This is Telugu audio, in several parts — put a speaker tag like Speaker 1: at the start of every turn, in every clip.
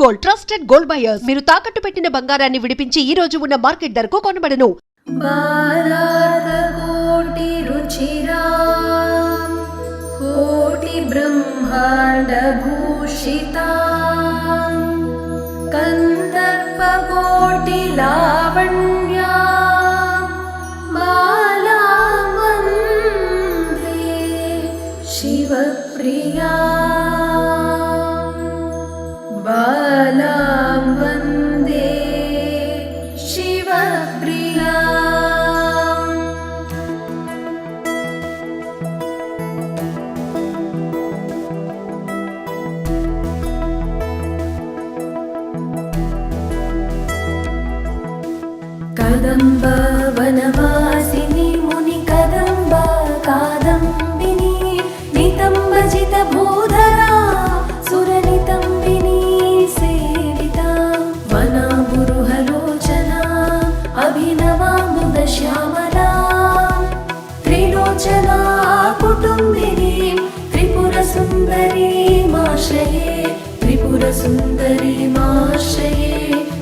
Speaker 1: Gold trusted gold buyers. మీరు తాకట్టు పెట్టిన బంగారాన్ని విడిపించి ఈ రోజు ఉన్న మార్కెట్ ధరకు కొనబడను.
Speaker 2: కోటి రుచిరా కోటి బ్రహ్మాండ భూషితా కందర్ప కోటి లావణ్యా బాలాం వందే శివప్రియా బాలాం వందే శివప్రియా. కదంబ వనవాసిని ముని కదంబ కాదంబిని నితంబజిత భూధరా సురనితంబిని సేవితా వనాబురుహలోచనా అభినవాముద శ్యామలా త్రిలోచనా కుటుంబిని త్రిపుర సుందరీమాశ్రయే త్రిపుర సుందరీమాశ్రయే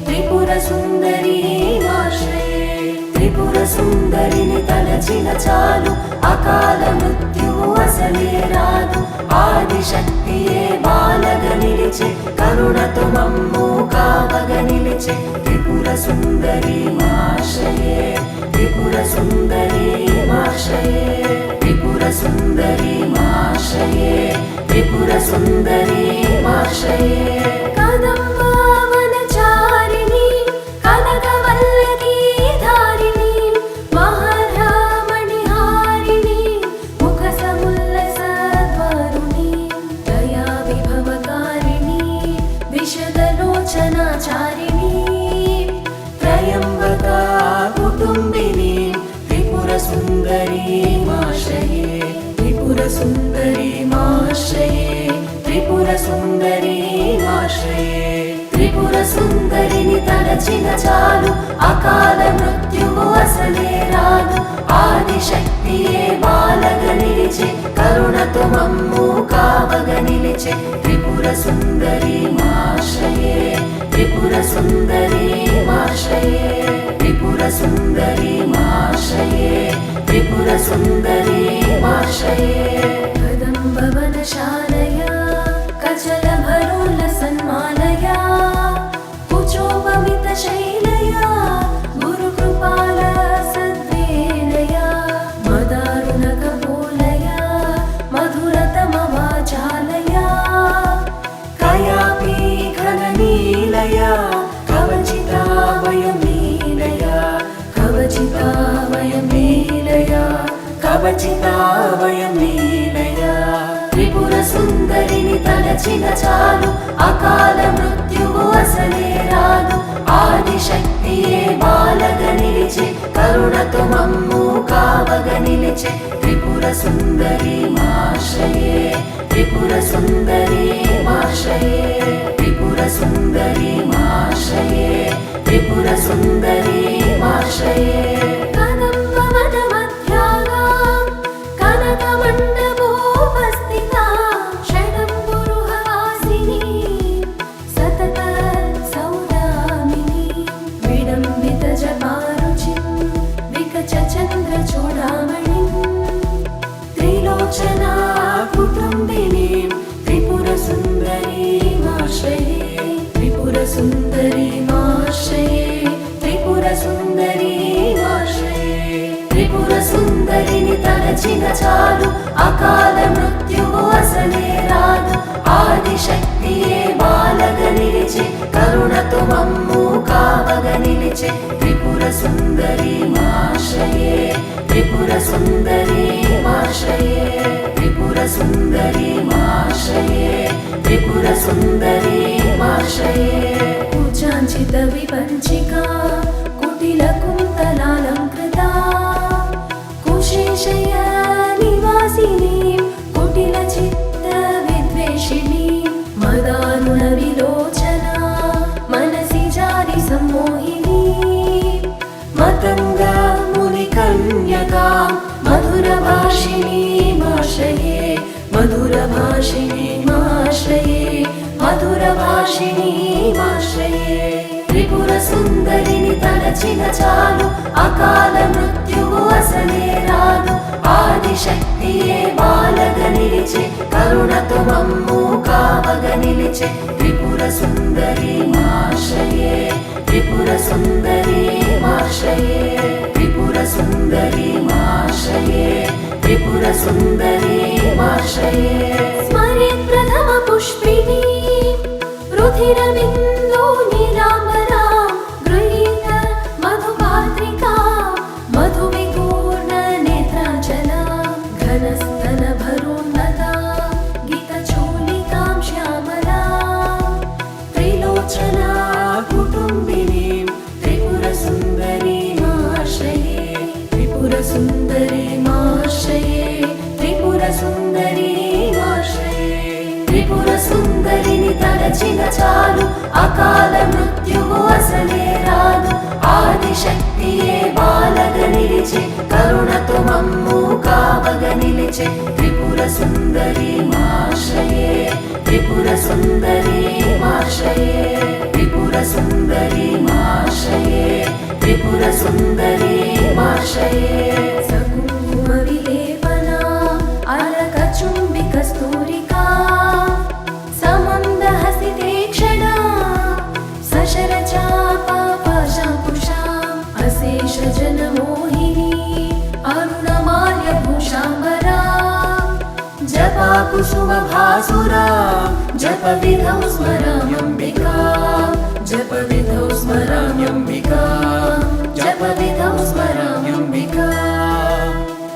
Speaker 2: త్రిపుర సుందరీమాశ్రయే. త్రిపుర సుందరిని తలచిన చాలు అకాల మృత్యువు అసలే రాదు. ఆదిశక్తియే బాలగ నిలిచే కరుణతో మమ్ము కావగ నిలిచే త్రిపుర సుందరీమాశ్రయే త్రిపుర సుందరీమాశ్రయే త్రిపుర సుందరీమాశ్రయే త్రిపుర సుందరీమాశ్రయే. కదంబ వనచారిణి కనకవల్లకి ధారిణి మహారామణిహారిణి ముఖ సముల్లసద్వారుణి దయా విభవకారిణి విశదలోచనాచారిణి త్రయంబకా కుటుంబిని త్రిపుర సుందరీమాశ్రయే త్రిపుర సుందరీమాశ్రయే త్రిపుర సుందరీమాశ్రయే. త్రిపుర సుందరిని తలచిన చాలు అకాల మృత్యువు అసలే రాదు. ఆదిశక్తియే బాలగ నిలిచే కరుణతో మమ్ము కావగ నిలిచే త్రిపుర సుందరీమాశ్రయే త్రిపుర సుందరీమాశ్రయే త్రిపుర సుందరీమాశ్రయే త్రిపుర సుందరీమాశ్రయే. కదంబ వనశాలయా కచలభరోల్ల సన్మాలయా కుచోపమిత శైలయా గురుకృపాల సద్వేలయా మదారుణ కపోలయా మధురతమ వాచాలయా కయాపి ఘననీలయా కవచితావయమీలయా కవచితావయమీలయా కవచితావయమీలయా. త్రిపుర సుందరిని తలచిన చాలు అకాల మృత్యువు అసలే రాదు. ఆదిశక్తియే బాలగ నిలిచే కరుణతో మమ్ము కావగ నిలిచే త్రిపుర సుందరీమాశ్రయే త్రిపుర సుందరీమాశ్రయే త్రిపుర సుందరీమాశ్రయే త్రిపుర సుందరీమాశ్రయే. కదంబ వనమధ్యాగా కనకమండపోపస్థితా షడంబురుహవాసిని సతత సౌదామిని విడంబిత జపారుచిం వికచ చంద్ర చూడామణి త్రిలోచనా కుటుంబిని త్రిపుర సుందరీమాశ్రయే త్రిపుర సుందరీమాశ్రయే త్రిపుర సుందరీమాశ్రయే. త్రిపుర సుందరిని తలచిన చాలు అకాల మృత్యువు అసలే రాదు. ఆదిశక్తియే బాలగ నిలిచే కరుణతో మమ్ము కావగ నిలిచే త్రిపుర సుందరీమాశ్రయే త్రిపుర సుందరీమాశ్రయే త్రిపుర సుందరీమాశ్రయే త్రిపుర సుందరీమాశ్రయే. కుచాంచిత విపంచికా కుటిల కుంతలాలంకృతా కుశేషయ నివాసిని కుటిల చిత్త విద్వేషిణి మదారుణ విలోచనా మనసి జారి సమ్మోహిని మతంగా ముని కన్యకా మధుర భాషిణీ మాశ్రయే మధుర భాషిణీ మాశ్రయే మధుర భాష భాషిణీ మాశ్రయే త్రిపుర సుందరిని తలచిన చాలు అకాల మృత్యువు అసలే రాదు ఆదిశక్తియే బాలగ నిలిచే కరుణతో మమ్ము కావగ నిలిచే త్రిపుర సుందరి మాశ్రయే త్రిపుర సుందరి మాశ్రయే త్రిపుర సుందరి మాశ్రయే త్రిపుర సుందరి మాశ్రయే స్మరే ప్రథమ పుష్పిణీ రుధిరబిందు నీలాంబరా గృహీత మధుపాత్రికా మధువిగూర్ణ నేత్రాచలా ఘనస్తన భరోన్నతా గీతచూలికాం శ్యామలా త్రిలోచనా కుటుంబినీం త్రిపుర సుందరీ మాశ్రయే త్రిపుర సుందరీ మాశ్రయే త్రిపుర సుందరీ మాశ్రయే త్రిపుర సుందరిని తలచిన చాలు అకాల మృత్యువు అసలే రాదు ఆదిశక్తియే బాలగ నిలిచే కరుణతో మమ్ము కావగ నిలిచే త్రిపుర సుందరి మాశ్రయే త్రిపుర సుందరి మాశ్రయే త్రిపుర సుందరి మాశ్రయే త్రిపుర సుందరి మాశ్రయే సకుంకుమ విలేపనా అలక చుంబి కస్తూరికా సమందహసితే క్షణా సశర చాపా పాశాంకుశా అశేష జనమోహినీ అరుణమాల్య భూషాంబరా జపా కుసుమ భాసురా జప విధౌ స్మరామ్యంబికా జప విధౌ స్మరామ్యంబికా జప విధౌ స్మరామ్యంబికా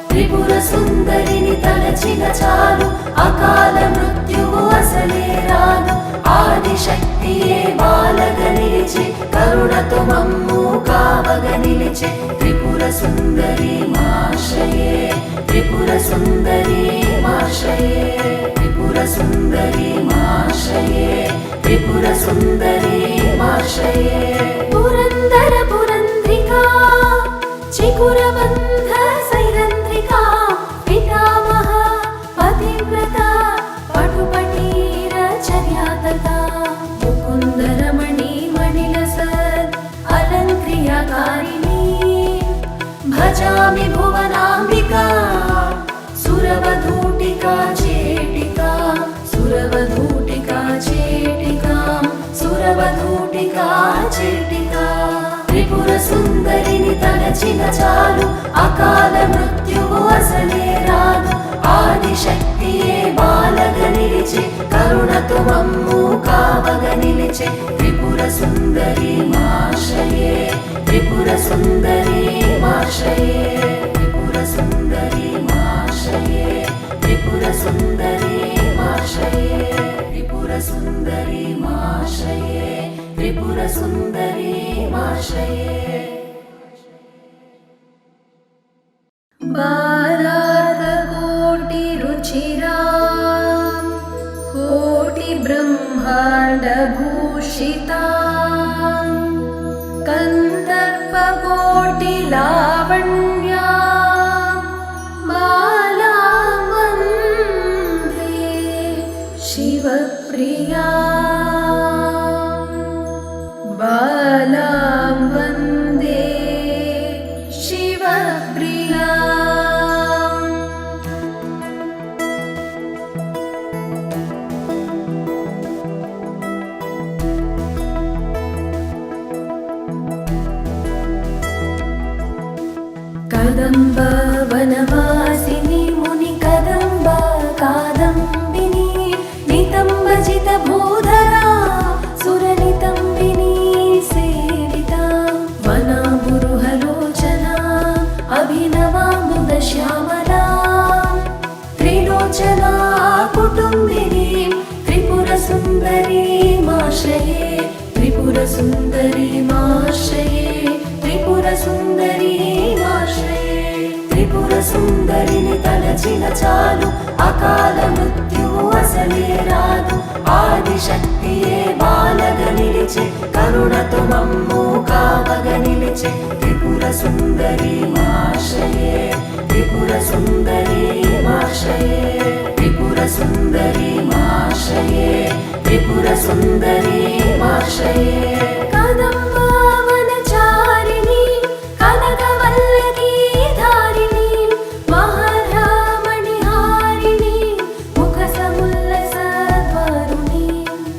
Speaker 2: త్రిపుర సుందరిని తలచిన చాలు అకాల మృత్యువు అసలే రాదు ఆదిశక్తియే బాలగ నిలిచే కరుణతో మమ్ము కావగ నిలిచే త్రిపుర సుందరి మాశ్రయే త్రిపుర సుందరి మాశ్రయే త్రిపుర సుందరి మాశ్రయే త్రిపుర సుందరి మాశ్రయే పురందర పురంధ్రికా చికురబంధ సైరంధ్రికా పితామహ పతివ్రత పటుపటీర చర్యాతతా ముకుందరమణి మణిలసత్ అలంక్రియాకారిణీ భజామి భువనాంబికా సురవధూటికా చేటికా సురవధూటికా చేటికా సురవధూటికా చేటికా త్రిపుర సుందరిని తలచిన చాలు అకాల మృత్యువు అసలే రాదు ఆదిశక్తియే బాలగ నిలిచే కరుణతో మమ్ము కావగ నిలిచే త్రిపుర సుందరి మాశ్రయే త్రిపుర సుందరి మాశ్రయే త్రిపుర సుందరి మాశ్రయే త్రిపుర సుందరి మాశ్రయే త్రిపుర సుందరి మాశ్రయే త్రిపుర సుందరి మాశ్రయే బాలార్కకోటి రుచిరా కోటి బ్రహ్మాండ భూషితా కందర్పకోటి లావణ్యా బాలాం వందే శివప్రియా బాలాం వందే శివప్రియా కదంబ వనవాసిని ముని కదంబ కాదంబిని నితంబజిత భూధరా సురనితంబిని సేవిత వనాంబురుహలోచనా అభినవాంబుద శ్యామలా త్రిలోచనా కుటుంబిని త్రిపుర సుందరి మాశ్రయే త్రిపుర సుందరి మాశ్రయే త్రిపుర సుందరి మాశ్రయే త్రిపుర సుందరిని తలచిన చాలు అకాల మృత్యువు అసలే రాదు ఆదిశక్తియే బాలగ నిలిచే కరుణతో మమ్ము కావగ నిలిచే త్రిపుర సుందరి మాశ్రయే త్రిపుర సుందరి మాశ్రయే త్రిపుర त्रिपुरसुन्दरी माश्रये त्रिपुरसुन्दरी माश्रये कदम्बवनचारिणी कनकवल्लकी धारिणी महारामणिहारिणी मुखसमुल्लसद्वरुणी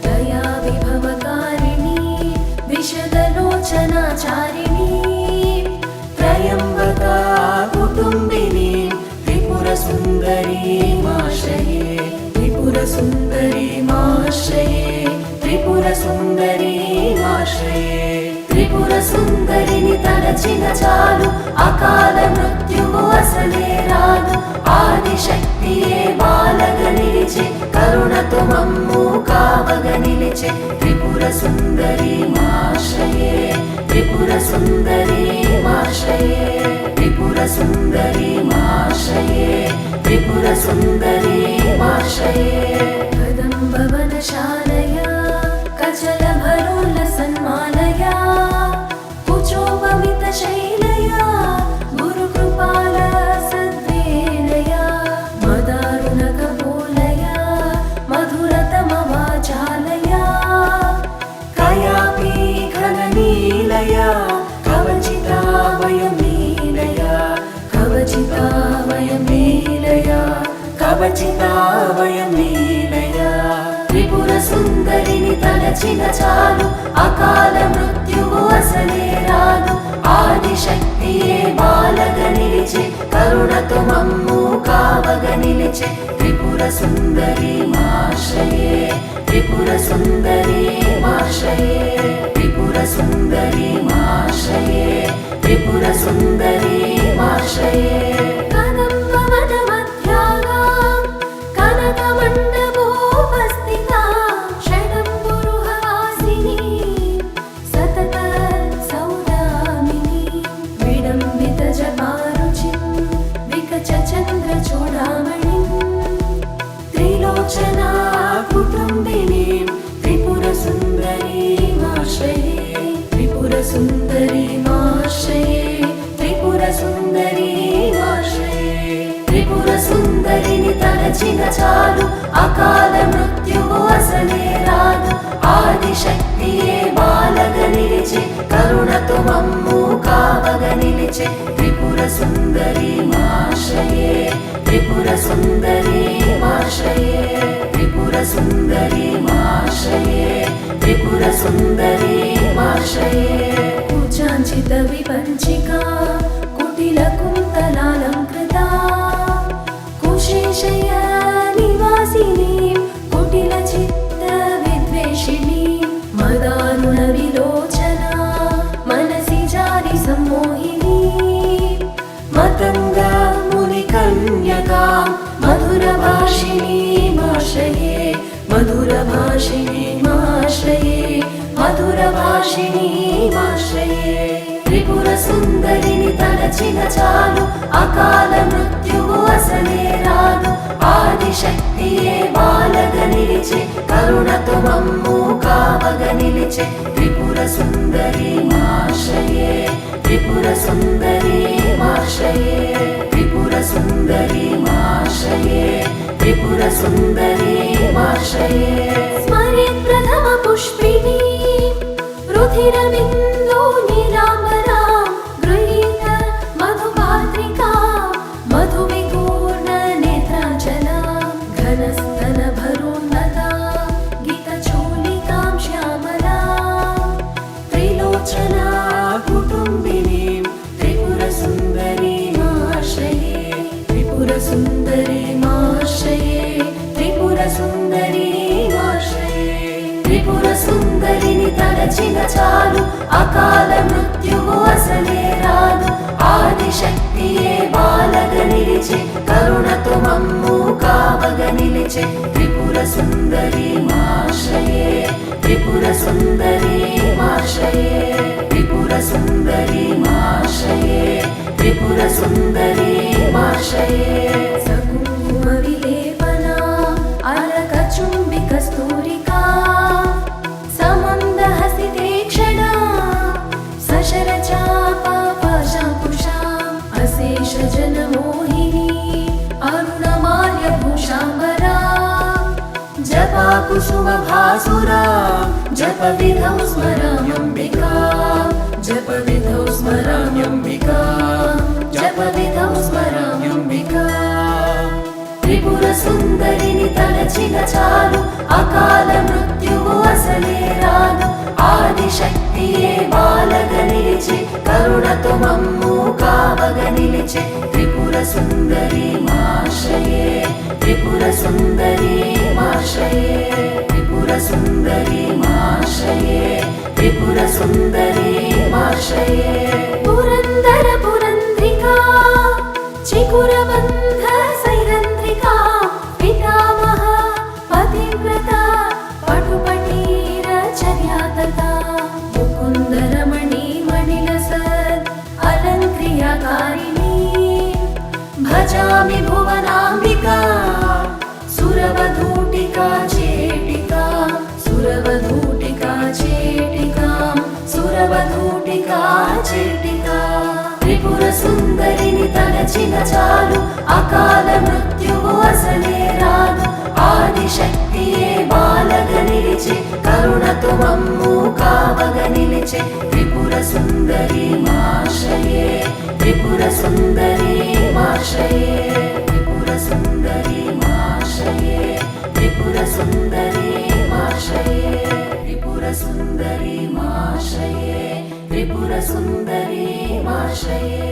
Speaker 2: दयाविभवकारिणी विशदलोचनाचारिणी त्रयम्बका कुटुम्बिनी त्रिपुरसुन्दरी माश्रये त्रिपुरसुन्दरी माश्रये त्रिपुरसुन्दरी माश्रये त्रिपुरसुन्दरिनि तलचिन चालु अकाल मृत्युवु असले रादु आदिशक्तिये बालग निलिचे करुणतु मम्मु कावग निलिचे त्रिपुरसुन्दरी माश्रये त्रिपुरसुन्दरी माश्रये त्रिपुरसुन्दरी माश्रये त्रिपुरसुन्दरी माश्रये कदम्बवनशालया कचलभरोल्लसन्मालया कुचोपमितशैलया गुरुकृपाल सद्वेलया मदारुणकपोलया मधुरतमवाचालया कयापि घननीलया कवचिता वयमीलया कवचिता वयमीलया कवचिता वयमीलया त्रिपुरसुन्दरिनि तलचिन चालु अकाल मृत्युवु असले रादु आदिशक्तिये बालग निलिचे करुणतु मम्मु कावग निलिचे त्रिपुरसुन्दरी माश्रये त्रिपुरसुन्दरी माश्रये त्रिपुरसुन्दरी माश्रये त्रिपुरसुन्दरी माश्रये कदम्बवनमध्यागां कनकमण्डपोपस्थितां षडम्बुरुहवासिनी सतत सौदामिनी विडम्बितजपारुचिं विकचचन्द्रचूडामणिं त्रिलोचना कुटुम्बिनीं त्रिपुरसुन्दरी माश्रये त्रिपुरसुन्दरी माश्रये त्रिपुरसुन्दरी माश्रये त्रिपुरसुन्दरिनि तलचिन चालु अकाल मृत्युवु असले रादु आदिशक्तिये बालग निलिचे करुणतु मम्मु कावग निलिचे त्रिपुरसुन्दरी माश्रये त्रिपुरसुन्दरी माश्रये त्रिपुरसुन्दरी माश्रये त्रिपुरसुन्दरी माश्रये कुचाञ्चितविपञ्चिका कुटिलकुन्तलालङ्कृता कुशेशया निवासिनीं कुटिलचित्तविद्वेषिणीं मदारुणविलोचना मनसि जारि सम्मोहिनी मतङ्गा मुनिकन्यकां मधुरभाषिणी माश्रये मधुरभाषिणी माश्रये मधुरभाषिणी माश्रये त्रिपुरसुन्दरिनि तलचिन चालु अकाल मृत्युवु असले रादु आदिशक्तिये बालग निलिचे करुणतु मम्मु कावग निलिचे त्रिपुरसुन्दरी माश्रये त्रिपुरसुन्दरी माश्रये त्रिपुरसुन्दरी माश्रये त्रिपुरसुन्दरी माश्रये स्मरेत् प्रथमपुष्पिणी रुधिरबिन्दु नीलाम्बरां गृहीत मधुपात्रिकां मधुविपूर्ण नेत्राञ्जलां घनस्तनभरोन्नतां गीतचोलिकां श्यामलां त्रिलोचना कुटुम्बिनीं त्रिपुरसुन्दरी माश्रये त्रिपुरसुन्दरी माश्रये त्रिपुरसुन्दरी माश्रये त्रिपुरसुन्दरिनि तलचिन चालु अकाल मृत्युवु असले रादु आदिशक्तिये बालग निलिचे करुणतु मम्मु कावग निलिचे त्रिपुरसुन्दरी माश्रये त्रिपुरसुन्दरी माश्रये त्रिपुरसुन्दरी माश्रये त्रिपुरसुन्दरी माश्रये सकुङ्कुमविलेपना अलकचुम्बिकस्तूरिका समन्दहसिते क्षणा सशरचापाशाकुशाम् अशेषजनमोहिनी अरुणमाल्यभूषाम्बरा कुसुमभासुरा जपविधौ स्मराम्यम्बिका जपविधौ स्मराम्यम्बिका जपविधौ स्मराम्यम्बिका త్రిపురసుందరిని తలచిన చాలు అకాల మృత్యువు అసలే రాదు ఆదిశక్తియే బాలగా నిలిచి కరుణతో మమ్ము కావగా నిలిచి త్రిపురసుందరి మాశ్రయే త్రిపురసుందరి మాశ్రయే త్రిపురసుందరి మాశ్రయే త్రిపురసుందరి మాశ్రయే పురందర పురంధ్రికా చికురబంధ సైరంధ్రికా పితామహ పతివ్రత పటుపటీర చర్యాతత ముకుందరమణి మణిలసత్ అలంక్రియాకారిణి భజామి భువనాంబికా సురవధూటికా చేటికా సురవధూటికా చేటికా సురవధూటికా చేటికా త్రిపుర సుందరిని తలచిన చాలు అకాల మృత్యువు అసలే రాదు ఆదిశక్తియే బాలగా నిలిచి కరుణతో మమ్ము కావగా నిలిచి త్రిపుర సుందరి మాశ్రయే త్రిపుర సుందరి మాశ్రయే త్రిపుర సుందరి మాశ్రయే త్రిపుర సుందరి మాశ్రయే త్రిపుర సుందరి మాశ్రయే త్రిపుర సుందరి మాశ్రయే